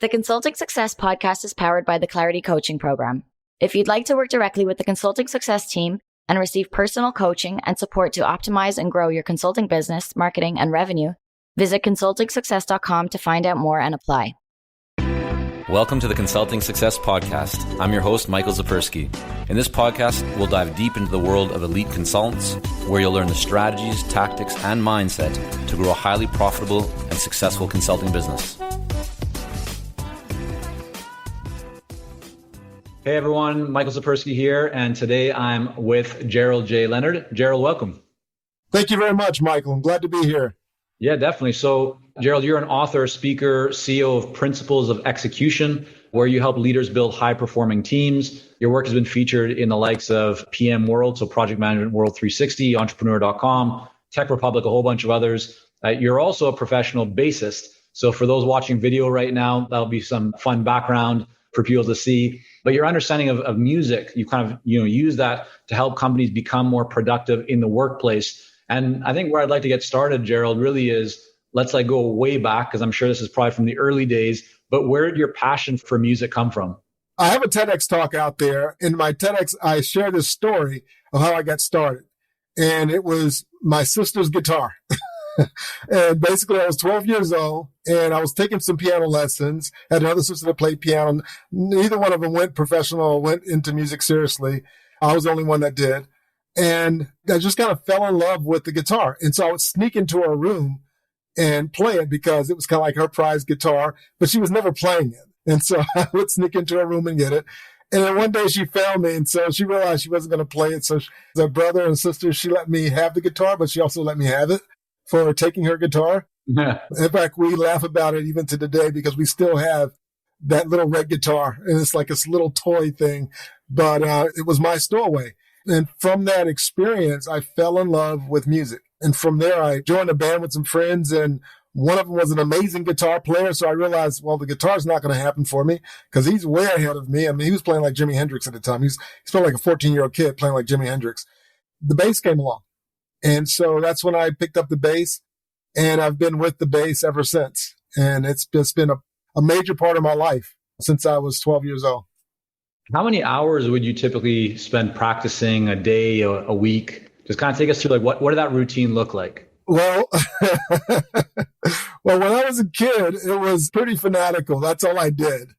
The Consulting Success podcast is powered by the Clarity Coaching Program. If you'd like to work directly with the Consulting Success team and receive personal coaching and support to optimize and grow your consulting business, marketing, and revenue, visit consultingsuccess.com to find out more and apply. Welcome to the Consulting Success Podcast. I'm your host, Michael Zapersky. In this podcast, we'll dive deep into the world of elite consultants, where you'll learn the strategies, tactics, and mindset to grow a highly profitable and successful consulting business. Hey everyone, Michael Zapersky here, and today I'm with Gerald J. Leonard. Gerald, welcome. Thank you very much, Michael. I'm glad to be here. Yeah, definitely. So, Gerald, you're an author, speaker, CEO of Principles of Execution, where you help leaders build high-performing teams. Your work has been featured in the likes of PM World, so Project Management World 360, Entrepreneur.com, Tech Republic, a whole bunch of others. You're also a professional bassist. So for those watching video right now, that'll be some fun background for people to see. But your understanding of music, you kind of use that to help companies become more productive in the workplace. And I think where I'd like to get started, Gerald, really is let's go way back, because I'm sure this is probably from the early days. But where did your passion for music come from? I have a TEDx talk out there. In my TEDx, I share this story of how I got started. And it was my sister's guitar. And basically, I was 12 years old, and I was taking some piano lessons. I had another sister that played piano. Neither one of them went professional or went into music seriously. I was the only one that did. And I just kind of fell in love with the guitar. And so I would sneak into her room and play it because it was kind of like her prized guitar, but she was never playing it. And so I would sneak into her room and get it. And then one day she found me, and so she realized she wasn't going to play it. So her brother and sister, she let me have the guitar, but she also let me have it for taking her guitar. Yeah. In fact, we laugh about it even to today because we still have that little red guitar, and it's like this little toy thing, but it was my stowaway. And from that experience, I fell in love with music. And from there, I joined a band with some friends, and one of them was an amazing guitar player. So I realized, well, the guitar's not going to happen for me because he's way ahead of me. I mean, he was playing like Jimi Hendrix at the time. He's still like a 14-year-old kid playing like Jimi Hendrix. The bass came along. And so that's when I picked up the bass, and I've been with the bass ever since. And it's just been a major part of my life since I was 12 years old. How many hours would you typically spend practicing a day, a week? Just kind of take us through, what did that routine look like? Well, when I was a kid, it was pretty fanatical. That's all I did.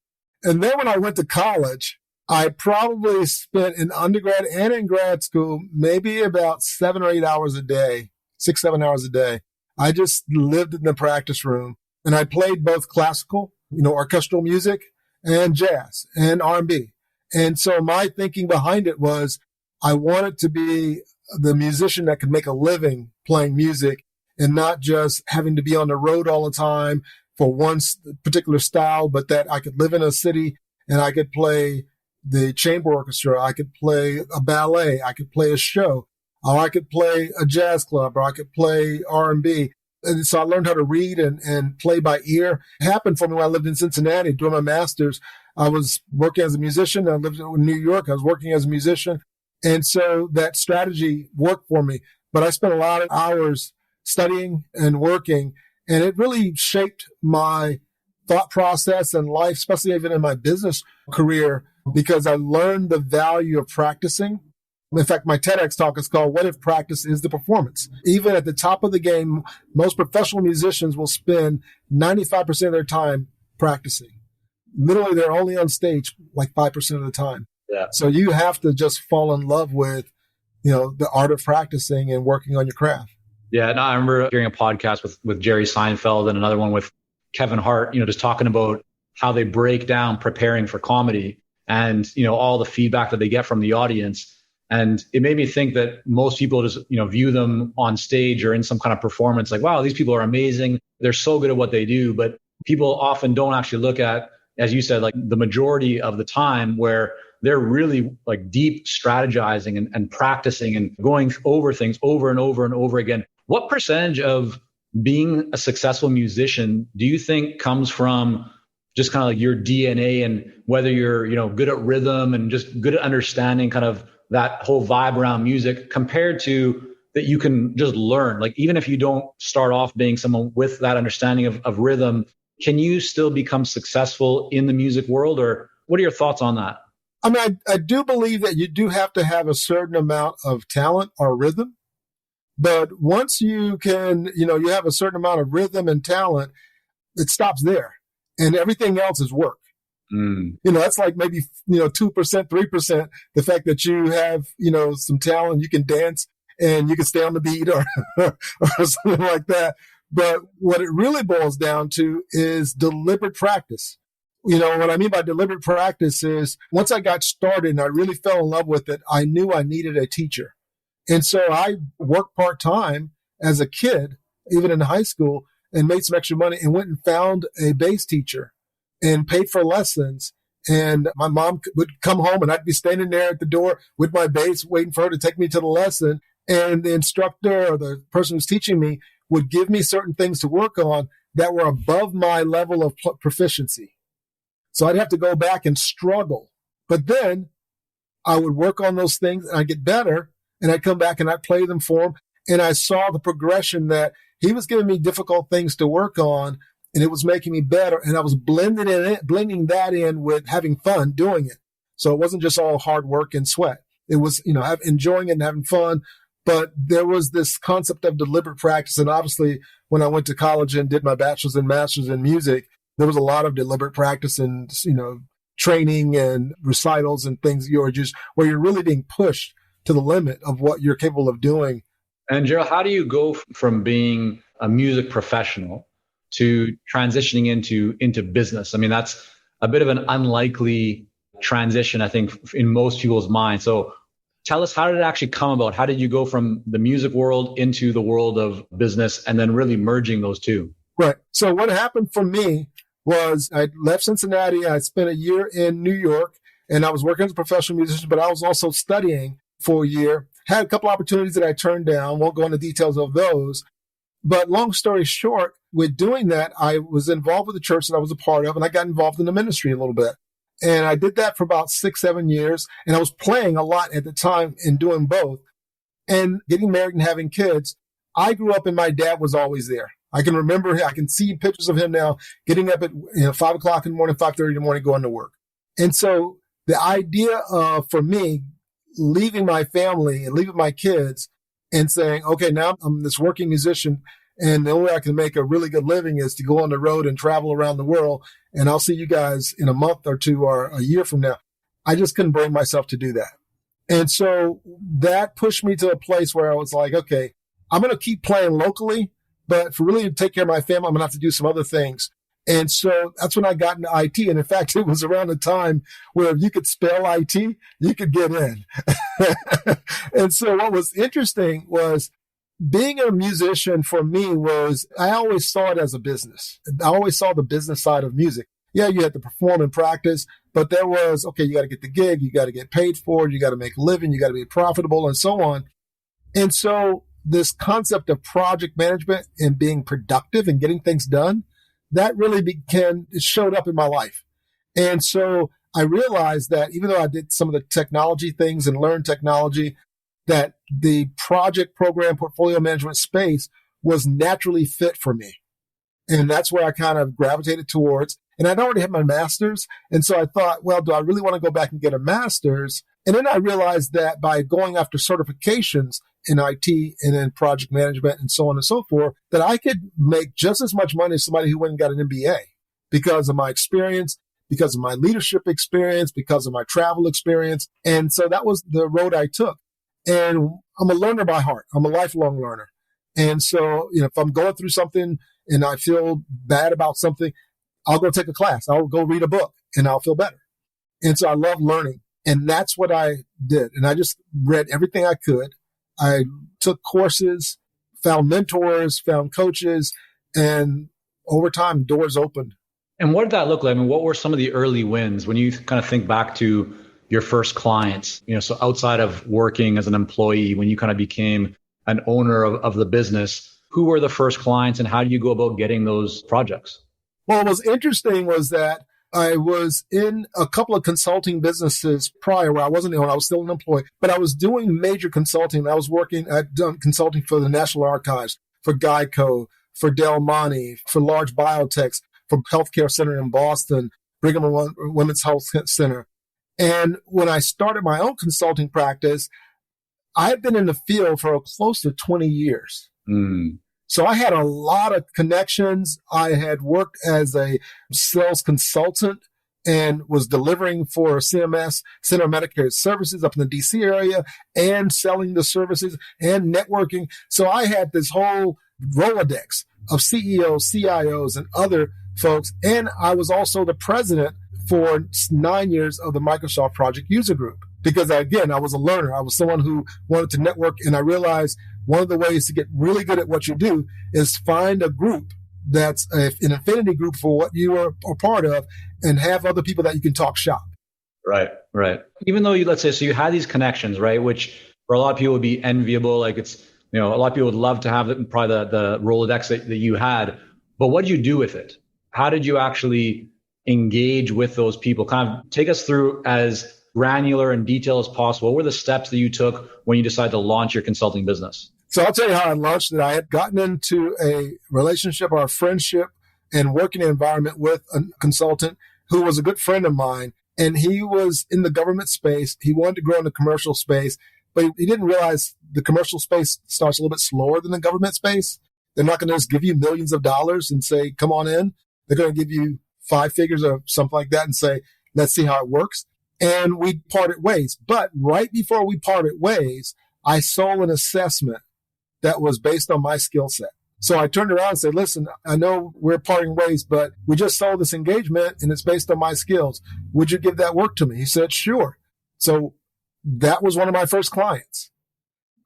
And then when I went to college, I probably spent in undergrad and in grad school, maybe about 7 or 8 hours a day, 6, 7 hours a day. I just lived in the practice room, and I played both classical, orchestral music, and jazz and R&B. And so my thinking behind it was I wanted to be the musician that could make a living playing music and not just having to be on the road all the time for one particular style, but that I could live in a city and I could play the chamber orchestra, I could play a ballet, I could play a show, or I could play a jazz club, or I could play R&B. And so I learned how to read and play by ear. It happened for me when I lived in Cincinnati doing my master's. I was working as a musician. I lived in New York. I was working as a musician. And so that strategy worked for me. But I spent a lot of hours studying and working, and it really shaped my thought process and life, especially even in my business career, because I learned the value of practicing. In fact, my TEDx talk is called What If Practice is the Performance? Even at the top of the game, most professional musicians will spend 95% of their time practicing. Literally, they're only on stage like 5% of the time. Yeah. So you have to just fall in love with, the art of practicing and working on your craft. Yeah, no, I remember hearing a podcast with Jerry Seinfeld and another one with Kevin Hart, just talking about how they break down preparing for comedy and, all the feedback that they get from the audience. And it made me think that most people just, view them on stage or in some kind of performance like, wow, these people are amazing. They're so good at what they do. But people often don't actually look at, as you said, like the majority of the time where they're really like deep strategizing and practicing and going over things over and over and over again. What percentage of being a successful musician do you think comes from just kind of like your DNA and whether you're, good at rhythm and just good at understanding kind of that whole vibe around music compared to that you can just learn? Like, even if you don't start off being someone with that understanding of rhythm, can you still become successful in the music world, or what are your thoughts on that? I mean, I do believe that you do have to have a certain amount of talent or rhythm. But once you can, you have a certain amount of rhythm and talent, it stops there. And everything else is work. That's like maybe, 2%, 3%. The fact that you have, some talent, you can dance and you can stay on the beat or, or something like that. But what it really boils down to is deliberate practice. What I mean by deliberate practice is once I got started and I really fell in love with it, I knew I needed a teacher. And so I worked part-time as a kid, even in high school, and made some extra money and went and found a bass teacher and paid for lessons. And my mom would come home and I'd be standing there at the door with my bass waiting for her to take me to the lesson. And the instructor or the person who's teaching me would give me certain things to work on that were above my level of proficiency. So I'd have to go back and struggle. But then I would work on those things and I'd get better and I'd come back and I'd play them for him. And I saw the progression that he was giving me difficult things to work on and it was making me better. And I was blending that in with having fun doing it. So it wasn't just all hard work and sweat. It was, enjoying it and having fun. But there was this concept of deliberate practice. And obviously when I went to college and did my bachelor's and master's in music, there was a lot of deliberate practice and, training and recitals and things where you're really being pushed to the limit of what you're capable of doing. And Gerald, how do you go from being a music professional to transitioning into business? I mean, that's a bit of an unlikely transition, I think, in most people's minds. So tell us, how did it actually come about? How did you go from the music world into the world of business and then really merging those two? Right. So what happened for me was I left Cincinnati. I spent a year in New York and I was working as a professional musician, but I was also studying for a year. Had a couple opportunities that I turned down. Won't go into details of those. But long story short, with doing that, I was involved with the church that I was a part of, and I got involved in the ministry a little bit. And I did that for about 6-7 years. And I was playing a lot at the time and doing both. And getting married and having kids, I grew up and my dad was always there. I can remember, I can see pictures of him now getting up at 5 o'clock in the morning, 5:30 in the morning, going to work. And so the idea of, for me, leaving my family and leaving my kids and saying, okay, now I'm this working musician and the only way I can make a really good living is to go on the road and travel around the world. And I'll see you guys in a month or two or a year from now. I just couldn't bring myself to do that. And so that pushed me to a place where I was like, okay, I'm going to keep playing locally, but for really to take care of my family, I'm going to have to do some other things. And so that's when I got into IT. And in fact, it was around the time where if you could spell IT, you could get in. And so what was interesting was being a musician for me was, I always saw it as a business. I always saw the business side of music. Yeah, you had to perform and practice, but there was, okay, you got to get the gig, you got to get paid for it, you got to make a living, you got to be profitable and so on. And so this concept of project management and being productive and getting things done, that really it showed up in my life. And so I realized that even though I did some of the technology things and learned technology, that the project program portfolio management space was naturally fit for me. And that's where I kind of gravitated towards. And I'd already had my master's. And so I thought, well, do I really want to go back and get a master's? And then I realized that by going after certifications in IT and in project management and so on and so forth, that I could make just as much money as somebody who went and got an MBA because of my experience, because of my leadership experience, because of my travel experience. And so that was the road I took. And I'm a learner by heart. I'm a lifelong learner. And so, if I'm going through something and I feel bad about something, I'll go take a class. I'll go read a book and I'll feel better. And so I love learning. And that's what I did. And I just read everything I could. I took courses, found mentors, found coaches, and over time, doors opened. And what did that look like? I mean, what were some of the early wins when you kind of think back to your first clients? So outside of working as an employee, when you kind of became an owner of the business, who were the first clients and how do you go about getting those projects? Well, what was interesting was that I was in a couple of consulting businesses prior where I wasn't the owner. I was still an employee, but I was doing major consulting. I'd done consulting for the National Archives, for Geico, for Del Monte, for large biotechs, from Healthcare Center in Boston, Brigham and Women's Health Center. And when I started my own consulting practice, I had been in the field for close to 20 years. So I had a lot of connections. I had worked as a sales consultant and was delivering for CMS, Center of Medicare Services up in the DC area, and selling the services and networking. So I had this whole Rolodex of CEOs, CIOs, and other folks. And I was also the president for 9 years of the Microsoft Project User Group. Because again, I was a learner. I was someone who wanted to network. And I realized one of the ways to get really good at what you do is find a group that's an affinity group for what you are a part of and have other people that you can talk shop. Right. Even though let's say, so you had these connections, right? Which for a lot of people would be enviable. Like it's, a lot of people would love to have probably the Rolodex that you had, but what did you do with it? How did you actually engage with those people? Kind of take us through as granular and detailed as possible. What were the steps that you took when you decided to launch your consulting business? So I'll tell you how I launched it. I had gotten into a relationship or a friendship and working environment with a consultant who was a good friend of mine. And he was in the government space. He wanted to grow in the commercial space, but he didn't realize the commercial space starts a little bit slower than the government space. They're not going to just give you millions of dollars and say, come on in. They're going to give you 5 figures or something like that and say, let's see how it works. And we parted ways. But right before we parted ways, I sold an assessment that was based on my skill set. So I turned around and said, listen, I know we're parting ways, but we just sold this engagement and it's based on my skills. Would you give that work to me? He said, sure. So that was one of my first clients.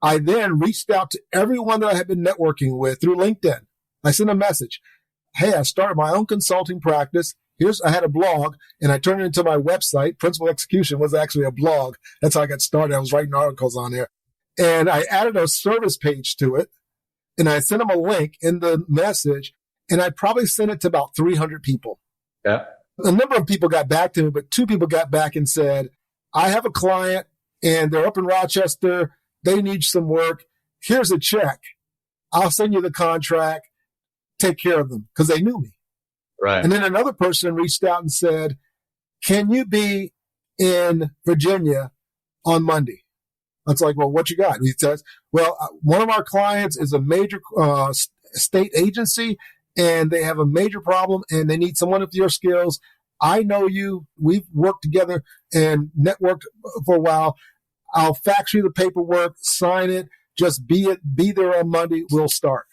I then reached out to everyone that I had been networking with through LinkedIn. I sent a message. Hey, I started my own consulting practice. I had a blog and I turned it into my website. Principal Execution was actually a blog. That's how I got started. I was writing articles on there. And I added a service page to it. And I sent them a link in the message. And I probably sent it to about 300 people. Yeah. A number of people got back to me, but 2 people got back and said, I have a client and they're up in Rochester. They need some work. Here's a check. I'll send you the contract. Take care of them, because they knew me. Right. And then another person reached out and said, can you be in Virginia on Monday? I was like, well, what you got? And he says, well, one of our clients is a major state agency and they have a major problem and they need someone with your skills. I know you. We've worked together and networked for a while. I'll fax you the paperwork, sign it, just be there on Monday. We'll start.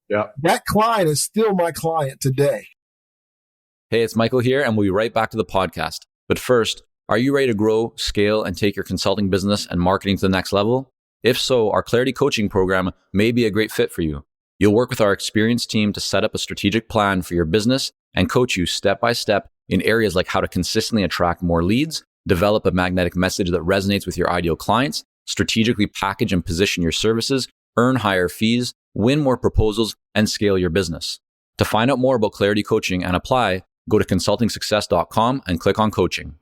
Yeah. That client is still my client today. Hey, it's Michael here, and we'll be right back to the podcast. But first, are you ready to grow, scale, and take your consulting business and marketing to the next level? If so, our Clarity Coaching program may be a great fit for you. You'll work with our experienced team to set up a strategic plan for your business and coach you step by step in areas like how to consistently attract more leads, develop a magnetic message that resonates with your ideal clients, strategically package and position your services, earn higher fees, win more proposals, and scale your business. To find out more about Clarity Coaching and apply, go to consultingsuccess.com and click on coaching.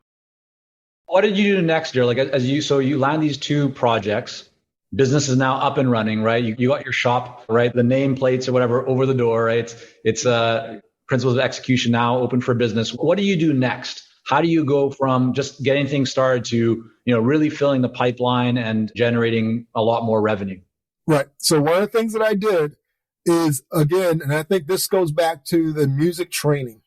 What did you do next, Gerald? Like so you land these 2 projects, business is now up and running, right? You got your shop, right? The nameplates or whatever over the door, right? It's principles of execution now open for business. What do you do next? How do you go from just getting things started to, really filling the pipeline and generating a lot more revenue? Right. So one of the things that I did is, again, and I think this goes back to the music training,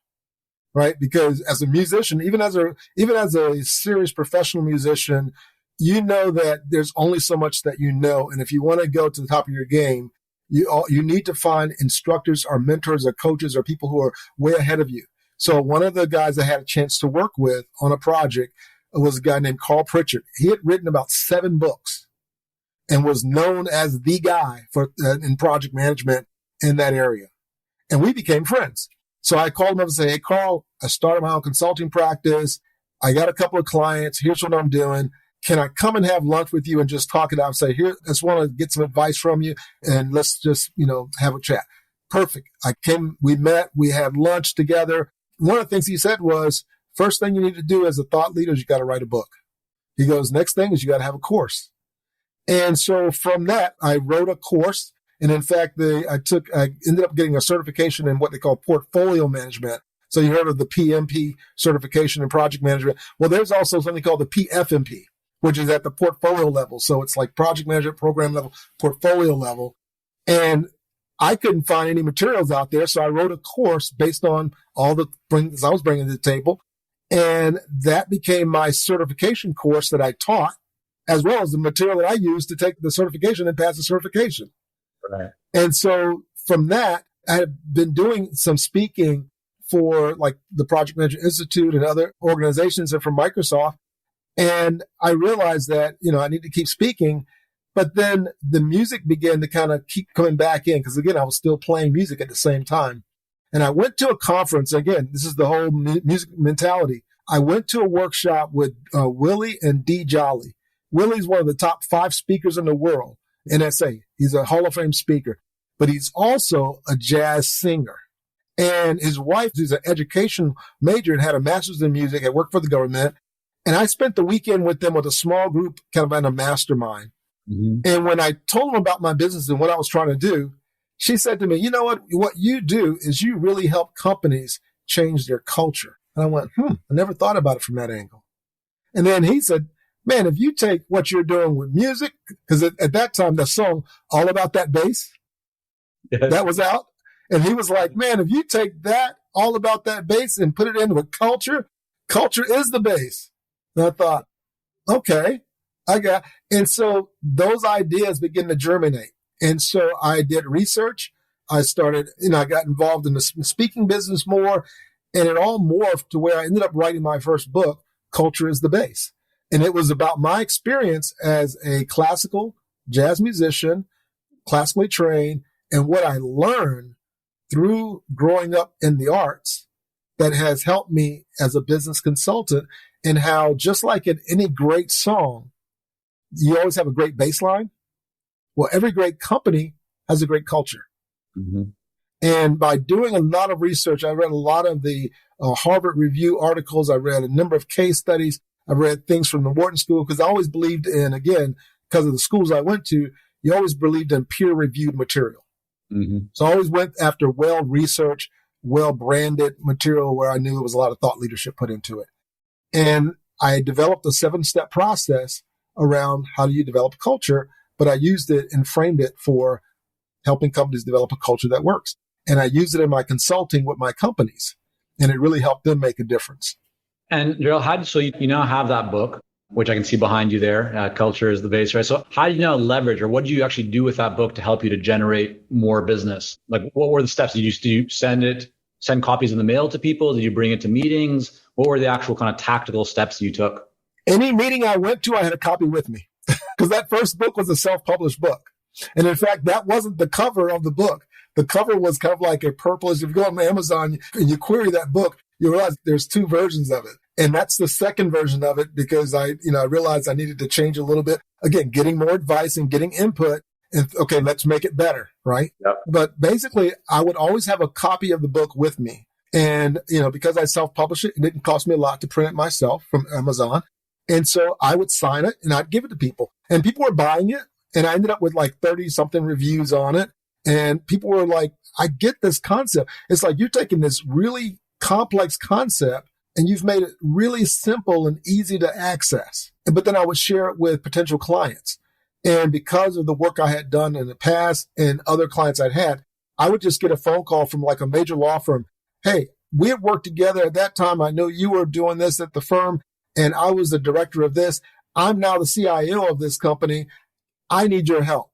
right? Because as a musician, even as a serious professional musician, you know that there's only so much that you know. And if you want to go to the top of your game, you need to find instructors or mentors or coaches or people who are way ahead of you. So one of the guys I had a chance to work with on a project was a guy named Carl Pritchard. He had written about 7 books and was known as the guy for in project management in that area. And we became friends. So I called him up and said, hey, Carl, I started my own consulting practice. I got a couple of clients. Here's what I'm doing. Can I come and have lunch with you and just talk it out and say, here, I just want to get some advice from you and let's just, have a chat. Perfect. I came, we met, we had lunch together. One of the things he said was, first thing you need to do as a thought leader is you got to write a book. He goes, next thing is you got to have a course. And so from that, I wrote a course. And in fact, I ended up getting a certification in what they call portfolio management So you heard of the PMP certification in project management. Well, there's also something called the PFMP, which is at the portfolio level. So it's like project management, program level, portfolio level. And I couldn't find any materials out there. So I wrote a course based on all the things I was bringing to the table. And that became my certification course that I taught, as well as the material that I used to take the certification and pass the certification. Right. And so from that, I have been doing some speaking for like the Project Management Institute and other organizations and from Microsoft. And I realized that, I need to keep speaking. But then the music began to kind of keep coming back in because, again, I was still playing music at the same time. And I went to a conference. Again, this is the whole music mentality. I went to a workshop with Willie and Dee Jolly. Willie's one of the top 5 speakers in the world, NSA. He's a Hall of Fame speaker, but he's also a jazz singer. And his wife, who's an education major and had a master's in music, had worked for the government. And I spent the weekend with them with a small group, kind of in a mastermind. Mm-hmm. And when I told them about my business and what I was trying to do, she said to me, you know what you do is you really help companies change their culture. And I went, I never thought about it from that angle. And then he said, man, if you take what you're doing with music, because at that time, the song All About That Bass, that was out. And he was like, man, if you take that All About That Bass and put it into a culture is the bass. And I thought, okay, and so those ideas begin to germinate. And so I did research. I started, I got involved in the speaking business more, and it all morphed to where I ended up writing my first book, Culture is the Bass. And it was about my experience as a classical jazz musician, classically trained, and what I learned through growing up in the arts that has helped me as a business consultant, and how just like in any great song, you always have a great bass line. Well, every great company has a great culture. Mm-hmm. And by doing a lot of research, I read a lot of the Harvard Review articles. I read a number of case studies. I read things from the Wharton School because I always believed in, again, because of the schools I went to, you always believed in peer-reviewed material. Mm-hmm. So I always went after well-researched, well-branded material where I knew there was a lot of thought leadership put into it. And I developed a 7-step process around how do you develop a culture, but I used it and framed it for helping companies develop a culture that works. And I used it in my consulting with my companies, and it really helped them make a difference. And Gerald, so you now have that book, which I can see behind you there, Culture is the Base, right? So how do you now leverage, or what do you actually do with that book to help you to generate more business? Like, what were the steps? Did you send copies in the mail to people? Did you bring it to meetings? What were the actual kind of tactical steps you took? Any meeting I went to, I had a copy with me because that first book was a self-published book. And in fact, that wasn't the cover of the book. The cover was kind of like a purplish. If you go on Amazon and you query that book, you realize there's 2 versions of it. And that's the second version of it because I realized I needed to change a little bit. Again, getting more advice and getting input. And okay, let's make it better, right? Yep. But basically, I would always have a copy of the book with me. And, because I self-published it, it didn't cost me a lot to print it myself from Amazon. And so I would sign it and I'd give it to people. And people were buying it. And I ended up with like 30-something reviews on it. And people were like, I get this concept. It's like you're taking this really complex concept and you've made it really simple and easy to access. But then I would share it with potential clients. And because of the work I had done in the past and other clients I'd had, I would just get a phone call from like a major law firm. Hey, we had worked together at that time. I know you were doing this at the firm and I was the director of this. I'm now the CIO of this company. I need your help.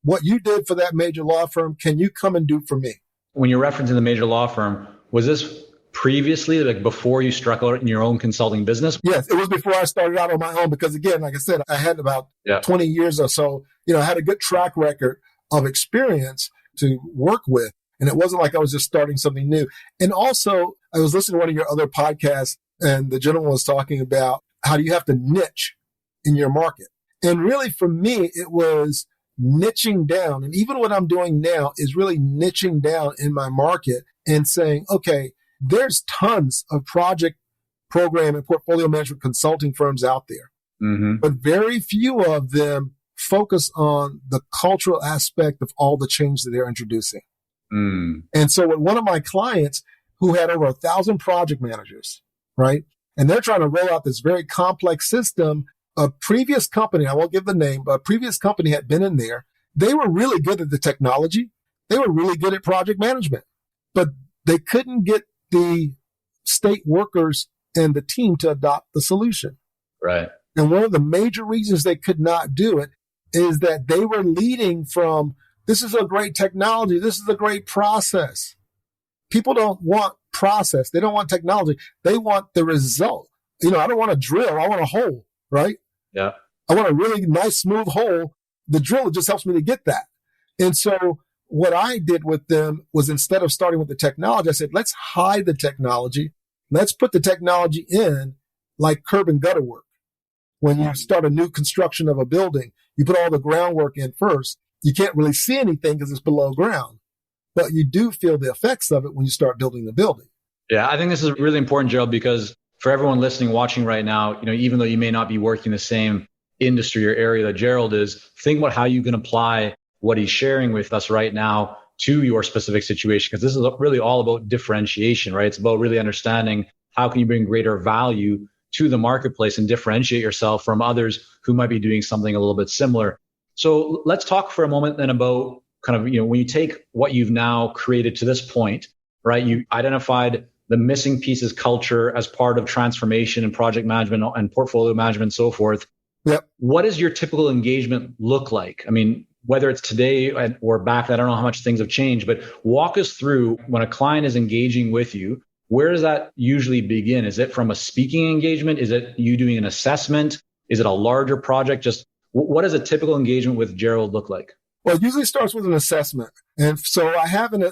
What you did for that major law firm, can you come and do for me? When you're referencing the major law firm, was this previously, like before you struck out in your own consulting business? Yes, it was before I started out on my own because, again, like I said, I had about 20 years or so. I had a good track record of experience to work with. And it wasn't like I was just starting something new. And also, I was listening to one of your other podcasts, and the gentleman was talking about how do you have to niche in your market. And really, for me, it was niching down. And even what I'm doing now is really niching down in my market and saying, okay, there's tons of project, program, and portfolio management consulting firms out there. Mm-hmm. But very few of them focus on the cultural aspect of all the change that they're introducing. Mm. And so with one of my clients who had over 1,000 project managers, right? And they're trying to roll out this very complex system. A previous company, I won't give the name, but a previous company had been in there. They were really good at the technology. They were really good at project management, but they couldn't get the state workers and the team to adopt the solution. Right. And one of the major reasons they could not do it is that they were leading from, this is a great technology. This is a great process. People don't want process. They don't want technology. They want the result. I don't want a drill. I want a hole, right? Yeah. I want a really nice, smooth hole. The drill just helps me to get that. And so what I did with them was, instead of starting with the technology, I said, let's hide the technology. Let's put the technology in like curb and gutter work. When you start a new construction of a building, you put all the groundwork in first. You can't really see anything because it's below ground, but you do feel the effects of it when you start building the building. Yeah, I think this is really important, Gerald, because for everyone listening, watching right now, even though you may not be working in the same industry or area that Gerald is, think about how you can apply what he's sharing with us right now to your specific situation, because this is really all about differentiation, right? It's about really understanding how can you bring greater value to the marketplace and differentiate yourself from others who might be doing something a little bit similar. So let's talk for a moment then about kind of, when you take what you've now created to this point, right? You identified the missing pieces culture as part of transformation and project management and portfolio management and so forth. Yep. What does your typical engagement look like? I mean, whether it's today or back, I don't know how much things have changed, but walk us through when a client is engaging with you. Where does that usually begin? Is it from a speaking engagement? Is it you doing an assessment? Is it a larger project? Just what does a typical engagement with Gerald look like? Well, it usually starts with an assessment. And so I have an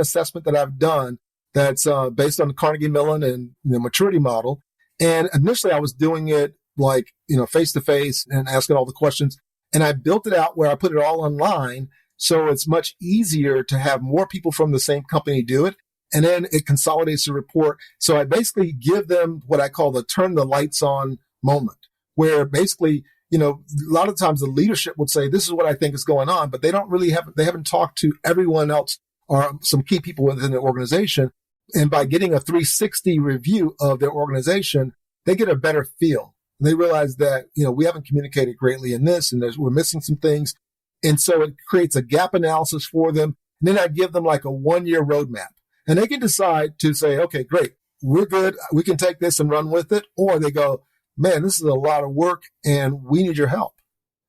assessment that I've done that's based on the Carnegie Mellon and the maturity model. And initially I was doing it like, face to face and asking all the questions. And I built it out where I put it all online. So it's much easier to have more people from the same company do it. And then it consolidates the report. So I basically give them what I call the turn the lights on moment, where basically, a lot of times the leadership would say, this is what I think is going on, but they haven't talked to everyone else or some key people within the organization. And by getting a 360 review of their organization, they get a better feel. And they realize that, we haven't communicated greatly in this and we're missing some things. And so it creates a gap analysis for them. And then I give them like a 1-year roadmap. And they can decide to say, okay, great, we're good. We can take this and run with it. Or they go, man, this is a lot of work and we need your help.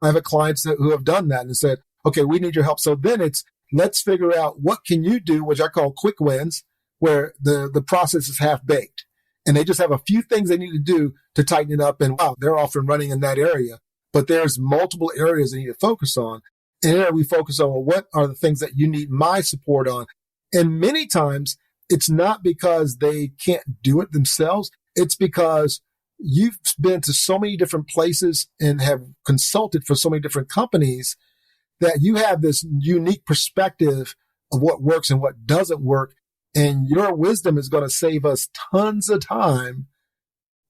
I have clients who have done that and said, okay, we need your help. So then it's, let's figure out what can you do, which I call quick wins, where the process is half baked. And they just have a few things they need to do to tighten it up. And wow, they're off and running in that area. But there's multiple areas they need to focus on. And then we focus on, well, what are the things that you need my support on? And many times it's not because they can't do it themselves. It's because you've been to so many different places and have consulted for so many different companies that you have this unique perspective of what works and what doesn't work. And your wisdom is going to save us tons of time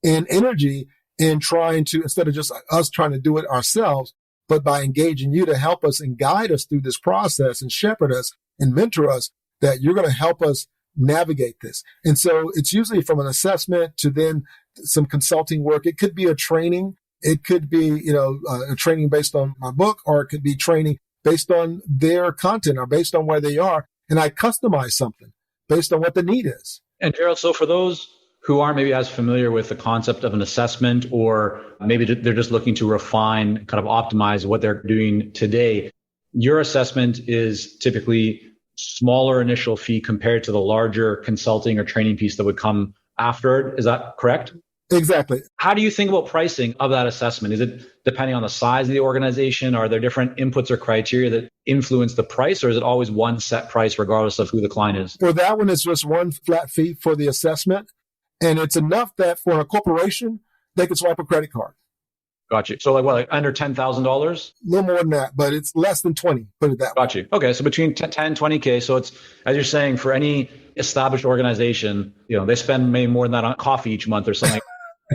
and energy in trying to, instead of just us trying to do it ourselves, but by engaging you to help us and guide us through this process and shepherd us and mentor us, that you're going to help us navigate this. And so it's usually from an assessment to then some consulting work. It could be a training. It could be, a training based on my book, or it could be training based on their content or based on where they are. And I customize something based on what the need is. And Gerald, so for those who aren't maybe as familiar with the concept of an assessment, or maybe they're just looking to refine, kind of optimize what they're doing today, your assessment is typically smaller initial fee compared to the larger consulting or training piece that would come after it. Is that correct? Exactly. How do you think about pricing of that assessment? Is it depending on the size of the organization? Are there different inputs or criteria that influence the price, or is it always one set price regardless of who the client is? For that one, it's just one flat fee for the assessment. And it's enough that for a corporation, they can swipe a credit card. Got you. So like under $10,000? A little more than that, but it's less than 20, put it that way. Got you. Okay. So between 10, 20K. So it's, as you're saying, for any established organization, they spend maybe more than that on coffee each month or something.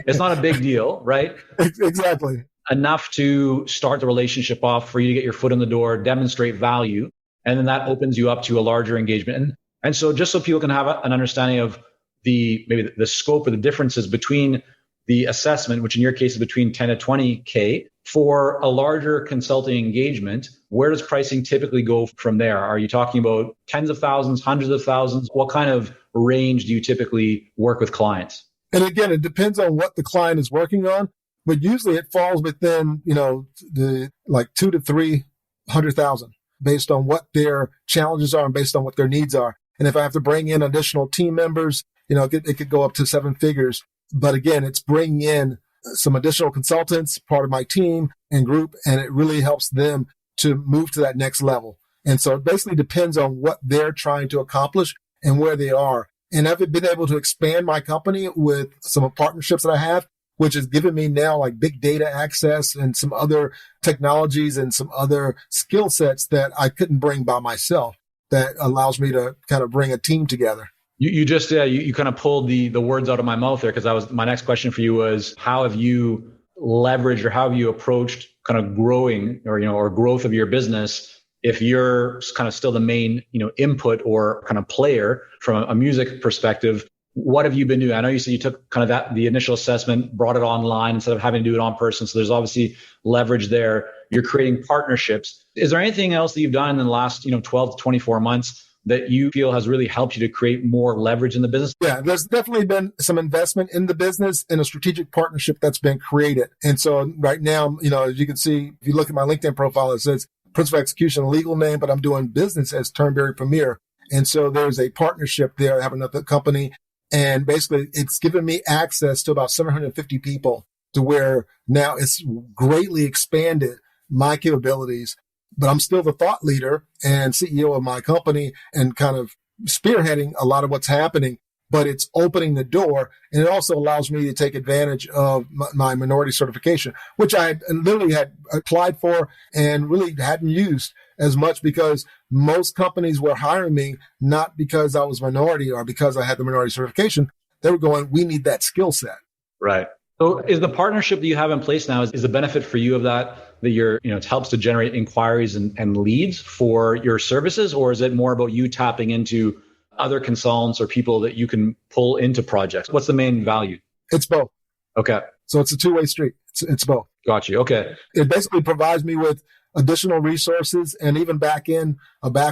It's not a big deal, right? Exactly. Enough to start the relationship off for you to get your foot in the door, demonstrate value. And then that opens you up to a larger engagement. And And so just so people can have an understanding of maybe the scope or the differences between the assessment, which in your case is between 10 to 20K, for a larger consulting engagement, where does pricing typically go from there? Are you talking about tens of thousands, hundreds of thousands? What kind of range do you typically work with clients? And again, it depends on what the client is working on, but usually it falls within, the like 2 to 300,000 based on what their challenges are and based on what their needs are. And if I have to bring in additional team members, it could go up to 7 figures. But again, it's bringing in some additional consultants, part of my team and group, and it really helps them to move to that next level. And so it basically depends on what they're trying to accomplish and where they are. And I've been able to expand my company with some partnerships that I have, which has given me now like big data access and some other technologies and some other skill sets that I couldn't bring by myself. That allows me to kind of bring a team together. You just you kind of pulled the words out of my mouth there, because my next question for you was, how have you leveraged or how have you approached kind of growing or growth of your business if you're kind of still the main input or kind of player from a music perspective? What have you been doing? I know you said you took kind of the initial assessment, brought it online instead of having to do it on person. So there's obviously leverage there. You're creating partnerships. Is there anything else that you've done in the last 12 to 24 months that you feel has really helped you to create more leverage in the business? Yeah, there's definitely been some investment in the business and a strategic partnership that's been created. And so right now, as you can see, if you look at my LinkedIn profile, it says Principal Execution, legal name, but I'm doing business as Turnberry Premier. And so there's a partnership there. I have another company, and basically it's given me access to about 750 people, to where now it's greatly expanded my capabilities. But I'm still the thought leader and CEO of my company and kind of spearheading a lot of what's happening, but it's opening the door. And it also allows me to take advantage of my minority certification, which I literally had applied for and really hadn't used as much, because most companies were hiring me not because I was minority or because I had the minority certification. They were going, we need that skill set. Right. So is the partnership that you have in place now, is the benefit for you of that it helps to generate inquiries and leads for your services? Or is it more about you tapping into other consultants or people that you can pull into projects? What's the main value? It's both. Okay. So it's a two-way street. It's both. Got you. Okay. It basically provides me with additional resources and even back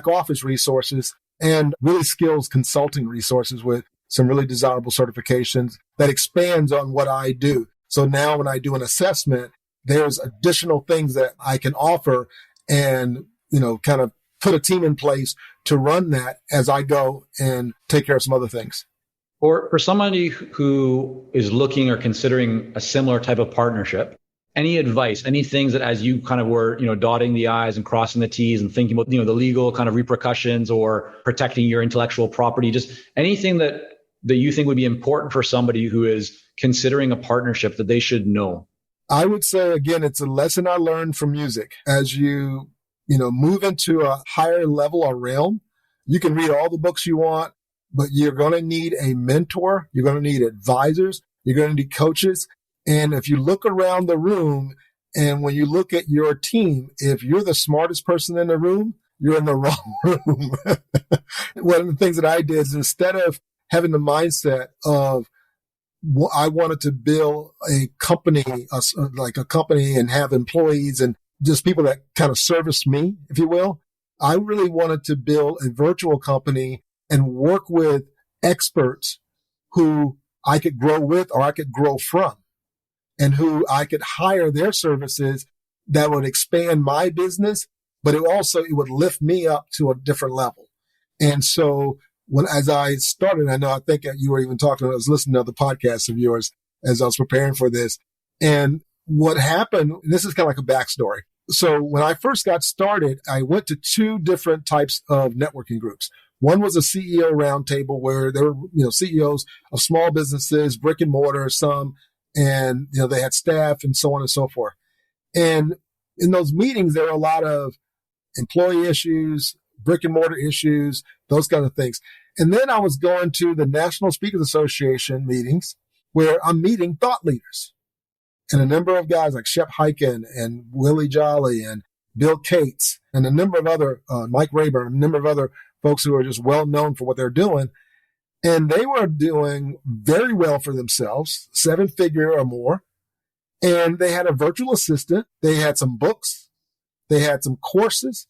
office resources and really skills consulting resources with some really desirable certifications that expands on what I do. So now when I do an assessment, there's additional things that I can offer and, kind of put a team in place to run that as I go and take care of some other things. Or for somebody who is looking or considering a similar type of partnership, any advice, any things that as you kind of were, dotting the I's and crossing the T's and thinking about, the legal kind of repercussions or protecting your intellectual property, just anything that you think would be important for somebody who is considering a partnership that they should know? I would say, again, it's a lesson I learned from music. As you, move into a higher level or realm, you can read all the books you want, but you're going to need a mentor. You're going to need advisors. You're going to need coaches. And if you look around the room and when you look at your team, if you're the smartest person in the room, you're in the wrong room. One of the things that I did is, instead of having the mindset of, I wanted to build a company, and have employees and just people that kind of service me, if you will. I really wanted to build a virtual company and work with experts who I could grow with or I could grow from, and who I could hire their services that would expand my business, but it would lift me up to a different level. And so as I started, I think you were even talking, I was listening to other podcasts of yours as I was preparing for this. And what happened, and this is kind of like a backstory. So when I first got started, I went to 2 different types of networking groups. One was a CEO roundtable where there were, CEOs of small businesses, brick and mortar, some, and, they had staff and so on and so forth. And in those meetings, there were a lot of employee issues, brick and mortar issues, those kind of things. And then I was going to the National Speakers Association meetings where I'm meeting thought leaders. And a number of guys like Shep Hyken and Willie Jolly and Bill Cates and a number of other, Mike Rayburn, a number of other folks who are just well known for what they're doing. And they were doing very well for themselves, 7-figure or more. And they had a virtual assistant. They had some books. They had some courses,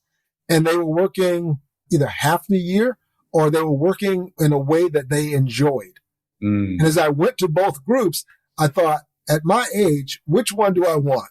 and they were working either half the year or they were working in a way that they enjoyed. And as I went to both groups, I thought, at my age, which one do I want?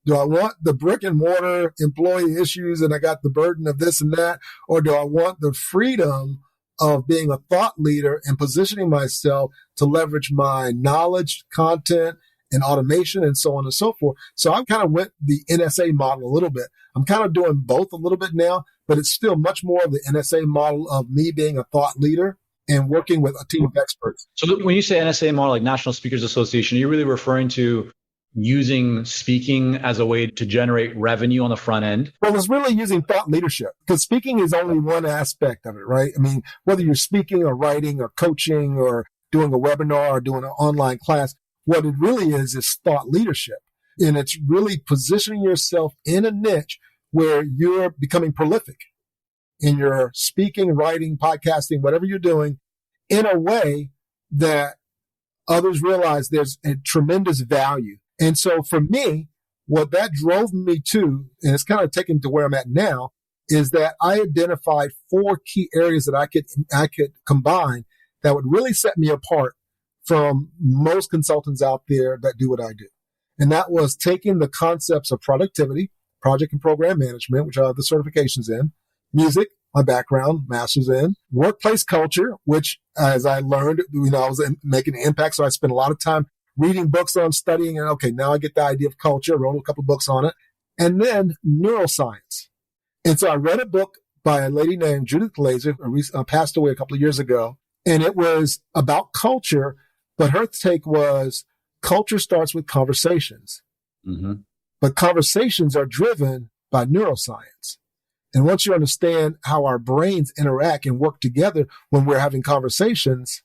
Do I want the brick and mortar employee issues and I got the burden of this and that? Or do I want the freedom of being a thought leader and positioning myself to leverage my knowledge, content, and automation and so on and so forth? So I kind of went the NSA model a little bit. I'm kind of doing both a little bit now, but it's still much more of the NSA model of me being a thought leader and working with a team of experts. So when you say NSA model, like National Speakers Association, are you really referring to using speaking as a way to generate revenue on the front end? Well, it's really using thought leadership, because speaking is only one aspect of it, right? I mean, whether you're speaking or writing or coaching or doing a webinar or doing an online class, what it really is thought leadership. And it's really positioning yourself in a niche where you're becoming prolific in your speaking, writing, podcasting, whatever you're doing, in a way that others realize there's a tremendous value. And so for me, what that drove me to, and it's kind of taken to where I'm at now, is that I identified 4 key areas that I could combine that would really set me apart from most consultants out there that do what I do. And that was taking the concepts of productivity, project and program management, which I have the certifications in, music, my background, master's in, workplace culture, which as I learned, I was making an impact. So I spent a lot of time reading books on studying, and okay, now I get the idea of culture, wrote a couple of books on it, and then neuroscience. And so I read a book by a lady named Judith Glazer, who passed away a couple of years ago, and it was about culture, but her take was culture starts with conversations. Mm-hmm. But conversations are driven by neuroscience. And once you understand how our brains interact and work together when we're having conversations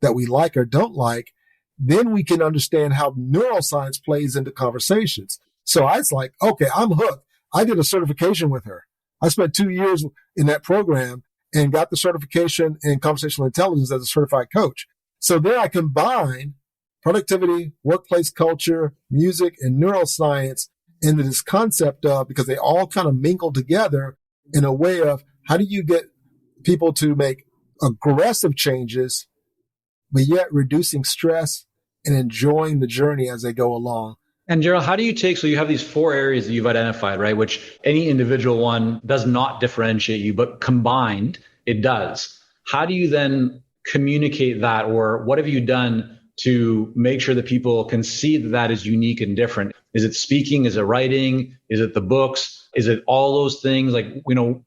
that we like or don't like, then we can understand how neuroscience plays into conversations. So I was like, okay, I'm hooked. I did a certification with her. I spent 2 years in that program and got the certification in conversational intelligence as a certified coach. So there I combine productivity, workplace culture, music, and neuroscience into this concept of, because they all kind of mingle together in a way of how do you get people to make aggressive changes, but yet reducing stress and enjoying the journey as they go along. And Gerald, how do you take, so you have these 4 areas that you've identified, right? Which any individual one does not differentiate you, but combined it does. How do you then communicate that, or what have you done to make sure that people can see that that is unique and different? Is it speaking? Is it writing? Is it the books? Is it all those things? Like,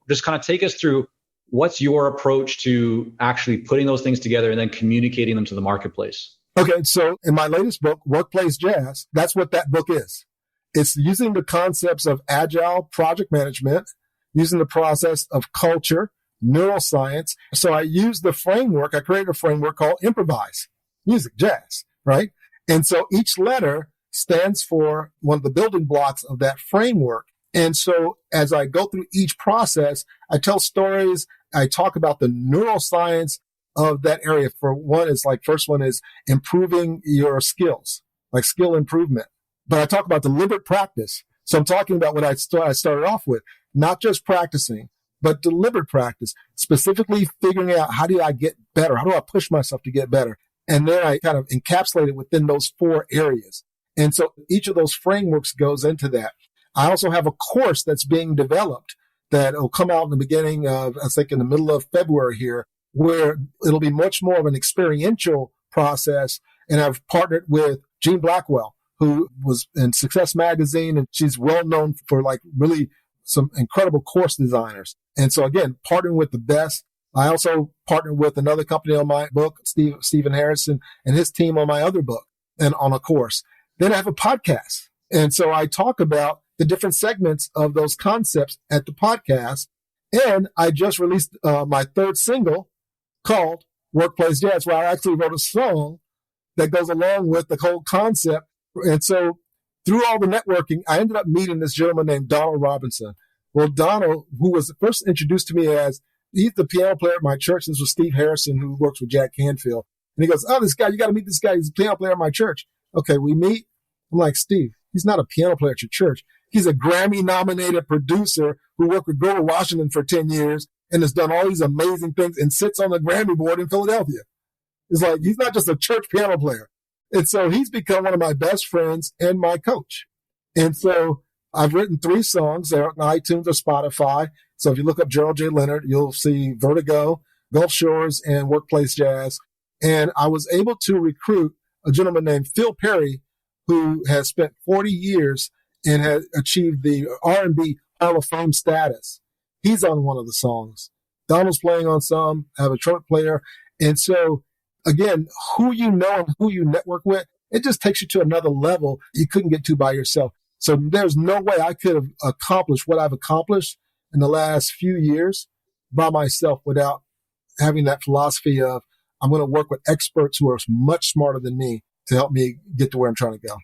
just kind of take us through what's your approach to actually putting those things together and then communicating them to the marketplace? Okay, so in my latest book, Workplace Jazz, that's what that book is. It's using the concepts of agile project management, using the process of culture, neuroscience. So I used the framework. I created a framework called Improvise, music, jazz, right? And so each letter stands for one of the building blocks of that framework. And so as I go through each process, I tell stories. I talk about the neuroscience of that area. For one, is like, first one is improving your skills, like skill improvement. But I talk about deliberate practice. So I'm talking about what I started off with, not just practicing, but deliberate practice, specifically figuring out how do I get better? How do I push myself to get better? And then I kind of encapsulate it within those 4 areas. And so each of those frameworks goes into that. I also have a course that's being developed that will come out in the beginning of, I think in the middle of February here, where it'll be much more of an experiential process. And I've partnered with Jean Blackwell, who was in Success Magazine, and she's well known for like really some incredible course designers. And so again, partnering with the best. I also partnered with another company on my book, Stephen Harrison, and his team on my other book and on a course. Then I have a podcast. And so I talk about the different segments of those concepts at the podcast. And I just released my 3rd single called Workplace Jazz, where I actually wrote a song that goes along with the whole concept. And so through all the networking, I ended up meeting this gentleman named Donald Robinson. Well, Donald, who was first introduced to me as, he's the piano player at my church. This was Steve Harrison, who works with Jack Canfield. And he goes, oh, this guy, you got to meet this guy. He's a piano player at my church. Okay, we meet. I'm like, Steve, he's not a piano player at your church. He's a Grammy-nominated producer who worked with Grover Washington for 10 years and has done all these amazing things and sits on the Grammy board in Philadelphia. It's like, he's not just a church piano player. And so he's become one of my best friends and my coach. And so I've written 3 songs. They're on iTunes or Spotify. So if you look up Gerald J. Leonard, you'll see Vertigo, Gulf Shores, and Workplace Jazz. And I was able to recruit a gentleman named Phil Perry, who has spent 40 years and has achieved the R&B Hall of Fame status. He's on one of the songs. Donald's playing on some. I have a trumpet player. And so, again, who you know and who you network with, it just takes you to another level you couldn't get to by yourself. So there's no way I could have accomplished what I've accomplished in the last few years by myself without having that philosophy of I'm going to work with experts who are much smarter than me to help me get to where I'm trying to go.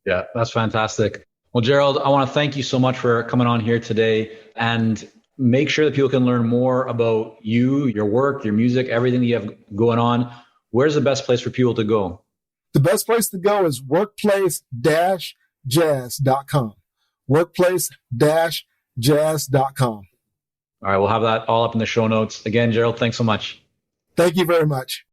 Yeah, that's fantastic. Well, Gerald, I want to thank you so much for coming on here today and make sure that people can learn more about you, your work, your music, everything that you have going on. Where's the best place for people to go? The best place to go is workplace-jazz.com. Workplace-jazz.com. All right, we'll have that all up in the show notes. Again, Gerald, thanks so much. Thank you very much.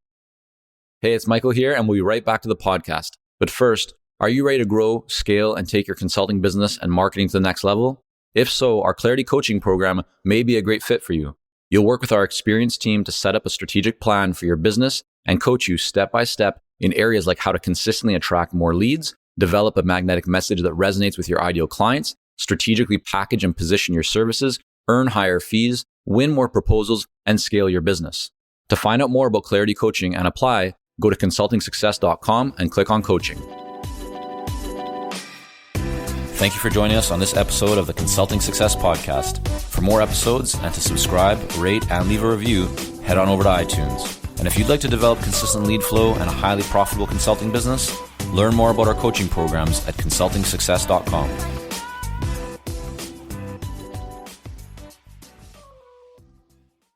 Hey, it's Michael here, and we'll be right back to the podcast. But first, are you ready to grow, scale, and take your consulting business and marketing to the next level? If so, our Clarity Coaching Program may be a great fit for you. You'll work with our experienced team to set up a strategic plan for your business and coach you step by step in areas like how to consistently attract more leads, develop a magnetic message that resonates with your ideal clients, strategically package and position your services, earn higher fees, win more proposals, and scale your business. To find out more about Clarity Coaching and apply, go to consultingsuccess.com and click on coaching. Thank you for joining us on this episode of the Consulting Success Podcast. For more episodes and to subscribe, rate, and leave a review, head on over to iTunes. And if you'd like to develop consistent lead flow and a highly profitable consulting business, learn more about our coaching programs at consultingsuccess.com.